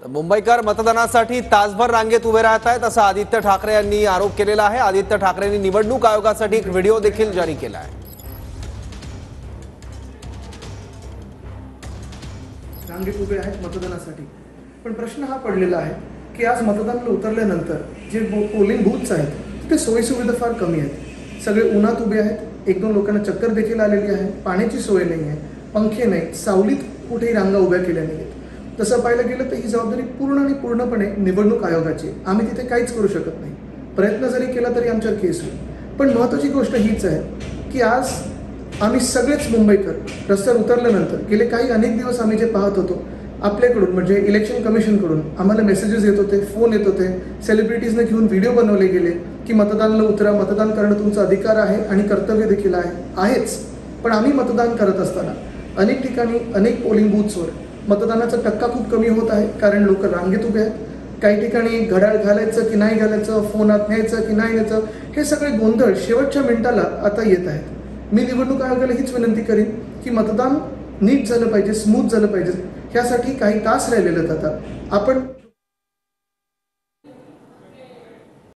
मुंबईकर मतदानासाठी तासभर रांगेत उभे राहत आहेत असं आदित्य ठाकरे यांनी आरोप केलेला आहे। आदित्य ठाकरेंनी निवडणूक आयोगासाठी एक व्हिडिओ देखील जारी केला आहे। रांगेत उभे आहेत मतदानासाठी, पण प्रश्न हा पडलेला आहे की आज मतदानाला उतरल्यानंतर जे पोलिंग बूथ्स आहेत तिथे सोयीसुविधा फार कमी आहेत। सगळे उन्हात उभे आहेत, एक दोन लोकांना चक्कर देखील आलेली आहे, पाण्याची सोय नाही आहे, पंखे नाहीत, सावलीत कुठेही रांगा उभ्या केल्या नाहीत। तसं पाहायला गेलं तर ही जबाबदारी पूर्ण आणि पूर्णपणे निवडणूक आयोगाची। आम्ही तिथे काहीच करू शकत नाही, प्रयत्न जरी केला तरी आमच्यावर केस होईल। पण महत्त्वाची गोष्ट हीच आहे की आज आम्ही सगळेच मुंबईकर रस्त्यावर उतरल्यानंतर गेले काही अनेक दिवस आम्ही जे पाहत होतो आपल्याकडून म्हणजे इलेक्शन कमिशनकडून आम्हाला मेसेजेस येत होते, फोन येत होते, सेलिब्रिटीजने घेऊन व्हिडिओ बनवले गेले की मतदानाला उतरा, मतदान करणं तुमचा अधिकार आहे आणि कर्तव्य देखील आहेच। पण आम्ही मतदान करत असताना अनेक ठिकाणी अनेक पोलिंग बूथ्सवर मतदानाचा टक्का खूप कमी होत आहे, कारण लोक रांगेत उभे आहेत। काही ठिकाणी घड्याळ घालायचं की नाही घालायचं, फोन आत न्यायचं की नाही न्यायचं, हे सगळे गोंधळ शेवटच्या मिनिटाला आता येत आहेत। मी निवडणूक आयोगाला हीच विनंती करीन की मतदान नीट झालं पाहिजे, स्मूथ झालं पाहिजे, ह्यासाठी काही तास राहिलेले आहेत। आता आपण